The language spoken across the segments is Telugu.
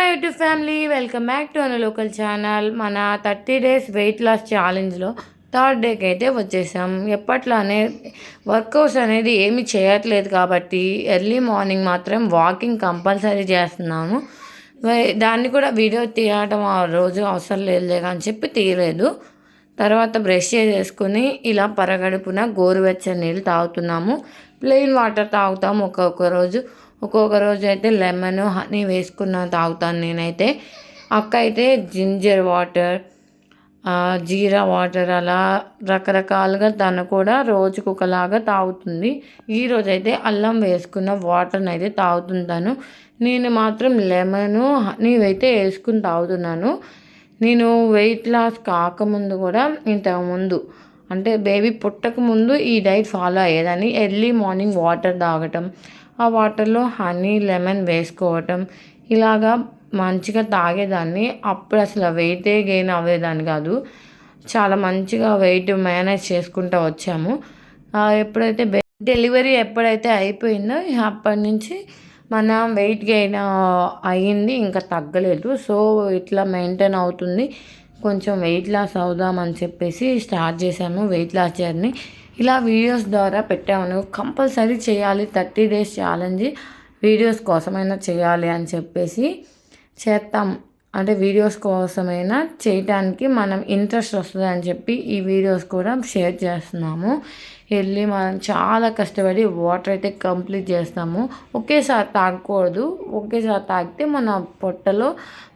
My YouTube family, welcome back to an local channel. మన 30 డేస్ వెయిట్ లాస్ ఛాలెంజ్లో థర్డ్ డేకి అయితే వచ్చేసాం. ఎప్పట్లానే వర్కౌట్స్ అనేది ఏమీ చేయట్లేదు కాబట్టి ఎర్లీ మార్నింగ్ మాత్రం వాకింగ్ కంపల్సరీ చేస్తున్నాము. దాన్ని కూడా వీడియో తీయడం ఆ రోజు అవసరం లేదులే అని చెప్పి తీయలేదు. తర్వాత బ్రష్ చేసేసుకుని ఇలా పరగడుపున గోరువెచ్చని నీళ్ళు తాగుతున్నాము. ప్లెయిన్ వాటర్ తాగుతాము ఒక్కొక్క రోజు అయితే లెమన్ హనీ వేసుకున్న తాగుతాను నేనైతే. అక్క అయితే జింజర్ వాటర్, జీరా వాటర్ అలా రకరకాలుగా తను కూడా రోజుకు ఒకలాగా తాగుతుంది. ఈరోజైతే అల్లం వేసుకున్న వాటర్ని అయితే తాగుతుంటాను. నేను మాత్రం లెమన్ హనీ అయితే వేసుకుని తాగుతున్నాను. నేను వెయిట్ లాస్ కాకముందు కూడా ఇంతకుముందు అంటే బేబీ పుట్టక ముందు ఈ డైట్ ఫాలో అయ్యేదాన్ని. ఎర్లీ మార్నింగ్ వాటర్ తాగటం, ఆ వాటర్లో హనీ లెమన్ వేసుకోవటం ఇలాగా మంచిగా తాగేదాన్ని. అప్పుడు అసలు వెయిటే గెయిన్ అవ్వేదాన్ని కాదు. చాలా మంచిగా వెయిట్ మేనేజ్ చేసుకుంటూ వచ్చాము. ఎప్పుడైతే డెలివరీ ఎప్పుడైతే అయిపోయిందో అప్పటి నుంచి మన వెయిట్ గెయిన్ అయ్యింది, ఇంకా తగ్గలేదు. సో ఇట్లా మెయింటైన్ అవుతుంది. కొంచెం వెయిట్ లాస్ అవుదామని చెప్పేసి స్టార్ట్ చేశాము వెయిట్ లాస్ జర్నీ. ఇలా వీడియోస్ ద్వారా పెట్టాము. కంపల్సరీ చేయాలి 30 డేస్ ఛాలెంజ్, వీడియోస్ కోసమైనా చేయాలి అని చెప్పేసి చేస్తాం. అంటే వీడియోస్ కోసమైనా చేయటానికి మనం ఇంట్రెస్ట్ వస్తుంది అని చెప్పి ఈ వీడియోస్ కూడా షేర్ చేస్తున్నాము. వెళ్ళి మనం చాలా కష్టపడి వాటర్ అయితే కంప్లీట్ చేస్తాము. ఒకేసారి తాగకూడదు. ఒకేసారి తాగితే మన పొట్టలో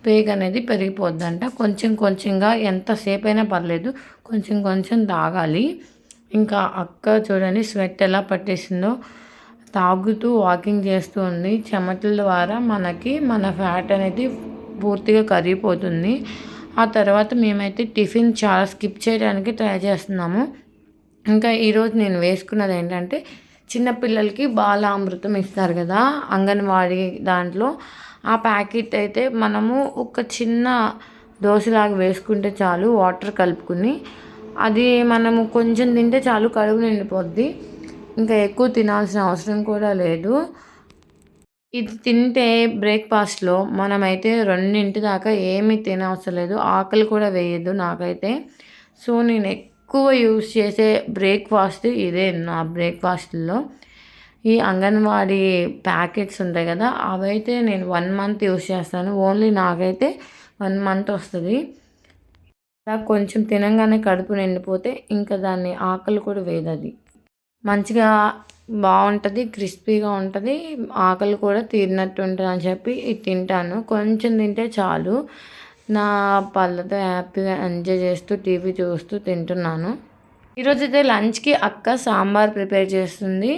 పేగు అనేది పెరిగిపోద్దంట. కొంచెం కొంచెంగా ఎంతసేపు అయినా పర్లేదు, కొంచెం కొంచెం తాగాలి. ఇంకా అక్క చూడండి స్వెట్ ఎలా పట్టేసిందో, తాగుతూ వాకింగ్ చేస్తూ ఉంది. చెమటల ద్వారా మన ఫ్యాట్ అనేది పూర్తిగా కరిగిపోతుంది. ఆ తర్వాత మేమైతే టిఫిన్ చాలా స్కిప్ చేయడానికి ట్రై చేస్తున్నాము. ఇంకా ఈరోజు నేను వేసుకున్నది ఏంటంటే, చిన్నపిల్లలకి బాలామృతం ఇస్తారు కదా అంగన్వాడీ దాంట్లో, ఆ ప్యాకెట్ అయితే మనము ఒక చిన్న దోశలాగా వేసుకుంటే చాలు, వాటర్ కలుపుకుని. అది మనము కొంచెం తింటే చాలు, కడుపు నిండిపోద్ది. ఇంకా ఎక్కువ తినాల్సిన అవసరం కూడా లేదు. ఇది తింటే బ్రేక్ఫాస్ట్లో మనమైతే 2 దాకా ఏమీ తినవసరం లేదు, ఆకలి కూడా వేయదు నాకైతే. సో నేను ఎక్కువ యూస్ చేసే బ్రేక్ఫాస్ట్ ఇదే. నా బ్రేక్ఫాస్ట్లో ఈ అంగన్వాడీ ప్యాకెట్స్ ఉంటాయి కదా, అవైతే నేను 1 మంత్ యూస్ చేస్తాను. ఓన్లీ నాకైతే 1 మంత్ వస్తుంది. అలా కొంచెం తినంగానే కడుపు నిండిపోతే ఇంకా దాన్ని ఆకలి కూడా వేయదు. అది మంచిగా బాగుంటుంది, క్రిస్పీగా ఉంటుంది, ఆకలి కూడా తీరినట్టు ఉంటుంది అని చెప్పి ఇది తింటాను. కొంచెం తింటే చాలు. నా పళ్ళతో హ్యాపీగా ఎంజాయ్ చేస్తూ టీవీ చూస్తూ తింటున్నాను. ఈరోజైతే లంచ్కి అక్క సాంబార్ ప్రిపేర్ చేస్తుంది.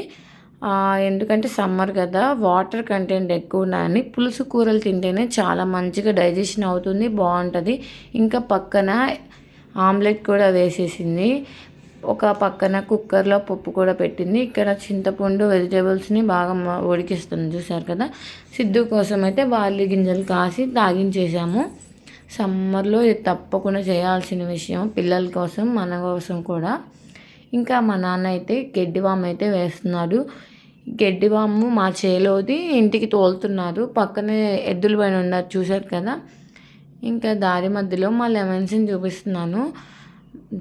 ఎందుకంటే సమ్మర్ కదా, వాటర్ కంటెంట్ ఎక్కువ ఉన్నాయని. పులుసు కూరలు తింటేనే చాలా మంచిగా డైజెషన్ అవుతుంది, బాగుంటుంది. ఇంకా పక్కన ఆమ్లెట్ కూడా వేసేసింది. ఒక పక్కన కుక్కర్లో పప్పు కూడా పెట్టింది. ఇక్కడ చింతపండు వెజిటేబుల్స్ని బాగా ఉడికిస్తుంది చూసారు కదా. సిద్ధు కోసం అయితే బార్లీ గింజలు కాసి తాగించేసాము. సమ్మర్లో ఇది తప్పకుండా చేయాల్సిన విషయం, పిల్లల కోసం మన కోసం కూడా. ఇంకా మా నాన్న అయితే గడ్డివాము అయితే వేస్తున్నాడు. గడ్డివాము మా చేలోది ఇంటికి తోలుతున్నారు. పక్కనే ఎద్దుల పైన ఉన్నారు చూసారు కదా. ఇంకా దారి మధ్యలో మా లెమన్స్ని చూపిస్తున్నాను.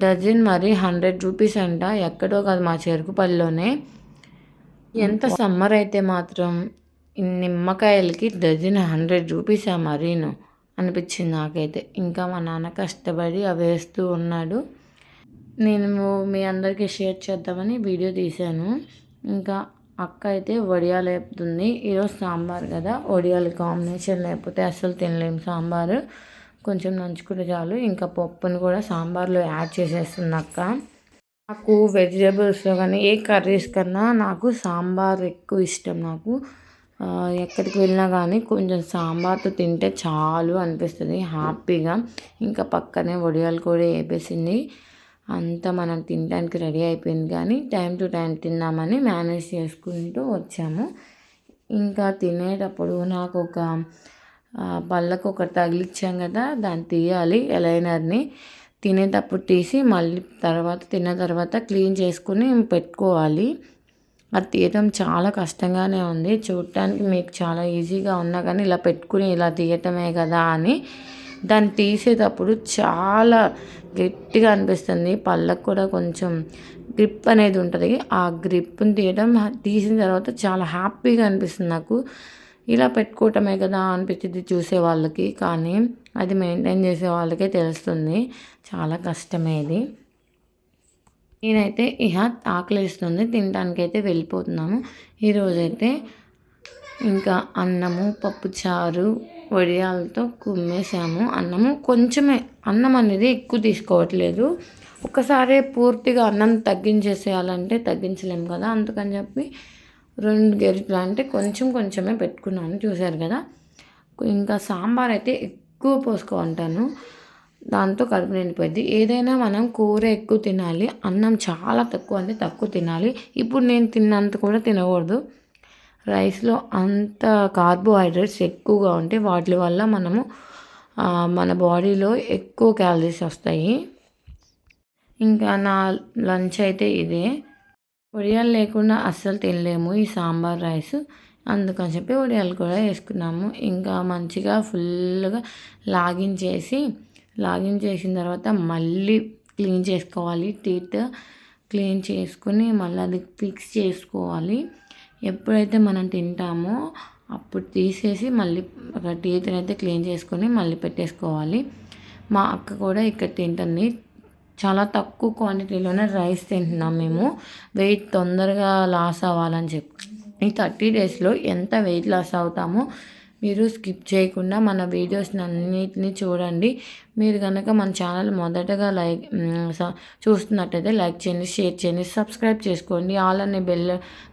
డజన్ మరి 100 రూపీస్ అంట, ఎక్కడో కాదు మా చెరుకుపల్లిలోనే. ఎంత సమ్మర్ అయితే మాత్రం నిమ్మకాయలకి డజన్ 100 రూపీసా మరీను అనిపించింది నాకైతే. ఇంకా మా నాన్న కష్టపడి అవి వేస్తూ ఉన్నాడు. నేను మీ అందరికీ షేర్ చేద్దామని వీడియో తీశాను. ఇంకా అక్క అయితే వడియాలు వేపుతుంది. ఈరోజు సాంబార్ కదా, వడియాలు కాంబినేషన్ లేకపోతే అస్సలు తినలేము సాంబారు. కొంచెం నంచుకుంటే చాలు. ఇంకా పప్పుని కూడా సాంబార్లో యాడ్ చేసేస్తుంది అక్క. నాకు వెజిటేబుల్స్లో కానీ ఏ కర్రీస్ కన్నా నాకు సాంబార్ ఎక్కువ ఇష్టం. నాకు ఎక్కడికి వెళ్ళినా కానీ కొంచెం సాంబార్తో తింటే చాలు అనిపిస్తుంది హ్యాపీగా. ఇంకా పక్కనే వడియాలు కూడా వేపేసింది. అంతా మనం తినడానికి రెడీ అయిపోయింది. కానీ టైం టు టైం తిందామని మేనేజ్ చేసుకుంటూ వచ్చాము. ఇంకా తినేటప్పుడు నాకు ఒక పళ్ళకు ఒకటి తగిలిచ్చాం కదా, దాన్ని తీయాలి ఎలైనర్ని. తినేటప్పుడు తీసి మళ్ళీ తిన్న తర్వాత క్లీన్ చేసుకుని పెట్టుకోవాలి. అది తీయటం చాలా కష్టంగానే ఉంది. చూడటానికి మీకు చాలా ఈజీగా ఉన్నా కానీ ఇలా పెట్టుకుని ఇలా తీయటమే కదా అని దాన్ని తీసేటప్పుడు చాలా గట్టిగా అనిపిస్తుంది. పళ్ళకు కూడా కొంచెం గ్రిప్ అనేది ఉంటుంది. ఆ గ్రిప్ని తీసిన తర్వాత చాలా హ్యాపీగా అనిపిస్తుంది నాకు. ఇలా పెట్టుకోవటమే కదా అనిపించింది చూసే వాళ్ళకి, కానీ అది మెయింటైన్ చేసే వాళ్ళకే తెలుస్తుంది చాలా కష్టమేది. నేనైతే ఆకలేస్తుంది, తినడానికైతే వెళ్ళిపోతున్నాము. ఈరోజైతే ఇంకా అన్నము, పప్పుచారు, వడియాలతో కుమ్మేసాము. అన్నము కొంచెమే, అన్నం అనేది ఎక్కువ తీసుకోవట్లేదు. ఒకసారి పూర్తిగా అన్నం తగ్గించేసేయాలంటే తగ్గించలేము కదా, అందుకని చెప్పి 2 గరిటెలు అంటే కొంచెమే పెట్టుకున్నాను, చూశారు కదా. ఇంకా సాంబార్ అయితే ఎక్కువ పోసుకుంటాను, దాంతో కడుపు నిండిపోయింది. ఏదైనా మనం కూర ఎక్కువ తినాలి, అన్నం చాలా తక్కువ అంటే తక్కువ తినాలి. ఇప్పుడు నేను తిన్నంత కూడా తినకూడదు. రైస్లో అంత కార్బోహైడ్రేట్స్ ఎక్కువగా ఉంటే వాటి వల్ల మన బాడీలో ఎక్కువ క్యాలరీస్ వస్తాయి. ఇంకా నా లంచ్ అయితే ఇదే. వడియాలు లేకుండా అస్సలు తినలేము ఈ సాంబార్ రైస్, అందుకని చెప్పి వడియాలు కూడా వేసుకున్నాము. ఇంకా మంచిగా ఫుల్గా లాగించేసిన తర్వాత మళ్ళీ క్లీన్ చేసుకోవాలి. టీత్ క్లీన్ చేసుకుని మళ్ళీ అది ఫిక్స్ చేసుకోవాలి. ఎప్పుడైతే మనం తింటామో అప్పుడు తీసేసి మళ్ళీ టీత్ని అయితే క్లీన్ చేసుకొని మళ్ళీ పెట్టేసుకోవాలి. మా అక్క కూడా ఇక్కడ తింటుంది. చాలా తక్కువ క్వాంటిటీలోనే రైస్ తింటున్నాం మేము, వెయిట్ తొందరగా లాస్ అవ్వాలని చెప్పి. ఈ 30 డేస్లో ఎంత వెయిట్ లాస్ అవుతామో మీరు స్కిప్ చేయకుండా మన వీడియోస్ని అన్నిటిని చూడండి. మీరు కనుక మన ఛానల్ మొదటగా చూస్తున్నట్టయితే లైక్ చేయండి, షేర్ చేయండి, సబ్స్క్రైబ్ చేసుకోండి. ఆల్ అనే బెల్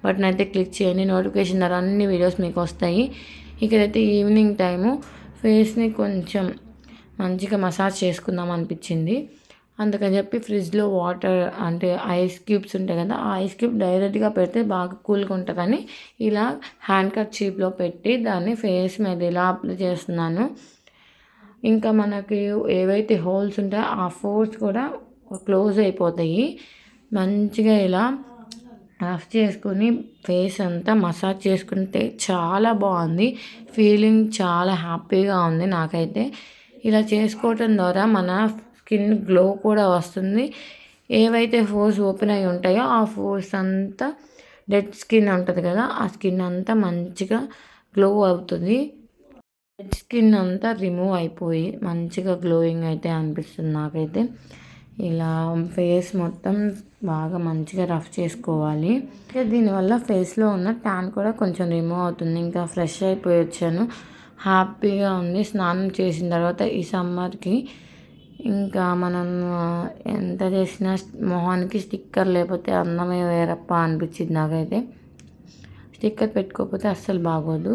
బటన్ అయితే క్లిక్ చేయండి, నోటిఫికేషన్ ద్వారా అన్ని వీడియోస్ మీకు వస్తాయి. ఇక్కడైతే ఈవినింగ్ టైము ఫేస్ని కొంచెం మంచిగా మసాజ్ చేసుకుందాం అనిపించింది. అందుకని చెప్పి ఫ్రిడ్జ్లో వాటర్ అంటే ఐస్ క్యూబ్స్ ఉంటాయి కదా, ఆ ఐస్ క్యూబ్ డైరెక్ట్గా పెడితే బాగా కూల్గా ఉంటుందని ఇలా హ్యాండ్ కర్చీఫ్లో పెట్టి దాన్ని ఫేస్ మీద ఇలా అప్లై చేస్తున్నాను. ఇంకా మనకి ఏవైతే హోల్స్ ఉంటాయో ఆ హోల్స్ కూడా క్లోజ్ అయిపోతాయి. మంచిగా ఇలా రఫ్ చేసుకొని ఫేస్ అంతా మసాజ్ చేసుకుంటే చాలా బాగుంది. ఫీలింగ్ చాలా హ్యాపీగా ఉంది నాకైతే. ఇలా చేసుకోవటం ద్వారా మన స్కిన్ గ్లో కూడా వస్తుంది. ఏవైతే పోర్స్ ఓపెన్ అయి ఉంటాయో ఆ పోర్స్ అంతా, డెడ్ స్కిన్ ఉంటుంది కదా, ఆ స్కిన్ అంతా మంచిగా గ్లో అవుతుంది. డెడ్ స్కిన్ అంతా రిమూవ్ అయిపోయి మంచిగా గ్లోయింగ్ అయితే అనిపిస్తుంది నాకైతే. ఇలా ఫేస్ మొత్తం బాగా మంచిగా రఫ్ చేసుకోవాలి. దీనివల్ల ఫేస్లో ఉన్న ట్యాన్ కూడా కొంచెం రిమూవ్ అవుతుంది. ఇంకా ఫ్రెష్ అయిపోయి వచ్చాను, హ్యాపీగా ఉంది స్నానం చేసిన తర్వాత. ఈ సమ్మర్కి ఇంకా మనం ఎంత చేసినా మొహానికి స్టిక్కర్ లేకపోతే అందమే వేరప్ప అనిపించింది నాకైతే. స్టిక్కర్ పెట్టుకోకపోతే అస్సలు బాగోదు.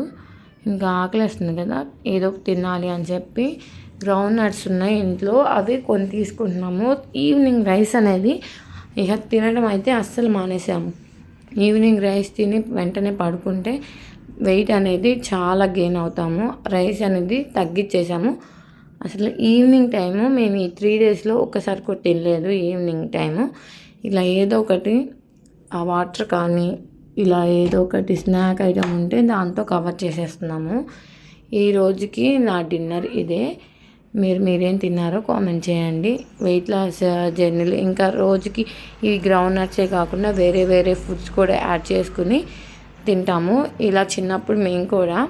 ఇంకా ఆకలిస్తుంది కదా, ఏదో తినాలి అని చెప్పి గ్రౌండ్ నట్స్ ఉన్నాయి ఇంట్లో, అవి కొని తీసుకుంటున్నాము. ఈవినింగ్ రైస్ అనేది ఇక తినడం అయితే అస్సలు మానేసాము. ఈవినింగ్ రైస్ తిని వెంటనే పడుకుంటే వెయిట్ అనేది చాలా గెయిన్ అవుతాము. రైస్ అనేది తగ్గించేసాము. అసలు ఈవినింగ్ టైము మేము ఈ 3 డేస్లో ఒక్కసారి కూడా తినలేదు. ఈవినింగ్ టైము ఇలా ఏదో ఒకటి ఆ వాటర్ కానీ ఇలా ఏదో ఒకటి స్నాక్ ఐటమ్ ఉంటే దాంతో కవర్ చేసేస్తున్నాము. ఈ రోజుకి నా డిన్నర్ ఇదే. మీరేం తిన్నారో కామెంట్ చేయండి. వెయిట్ లాస్ జర్నీలు ఇంకా రోజుకి ఈ గ్రౌండ్ నట్సే కాకుండా వేరే ఫుడ్స్ కూడా యాడ్ చేసుకుని తింటాము. ఇలా చిన్నప్పుడు మేము కూడా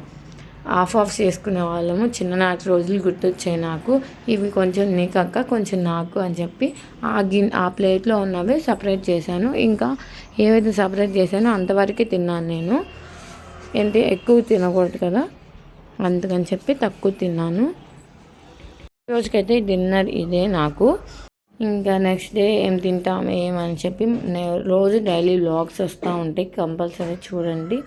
ఆఫ్ చేసుకునే వాళ్ళము. చిన్ననాటి రోజులు గుర్తొచ్చాయి నాకు. ఇవి కొంచెం నీకు అక్క, కొంచెం నాకు అని చెప్పి ఆ ప్లేట్లో ఉన్నవి సపరేట్ చేశాను. ఇంకా ఏవైతే సపరేట్ చేశానో అంతవరకే తిన్నాను నేను. ఎక్కువ తినకూడదు కదా, అందుకని చెప్పి తక్కువ తిన్నాను. రోజుకైతే డిన్నర్ ఇదే నాకు. ఇంకా నెక్స్ట్ డే ఏం తింటాము ఏమని చెప్పి రోజు డైలీ వ్లాగ్స్ వస్తూ ఉంటాయి, కంపల్సరీ చూడండి.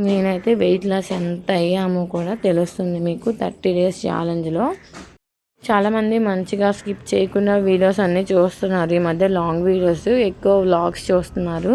నేనైతే వెయిట్ లాస్ ఎంత అయ్యామో కూడా తెలుస్తుంది మీకు 30 డేస్ ఛాలెంజ్లో. చాలామంది మంచిగా స్కిప్ చేయకుండా వీడియోస్ అన్నీ చూస్తున్నారు. ఈ మధ్య లాంగ్ వీడియోస్ ఎక్కువ వ్లాగ్స్ చూస్తున్నారు.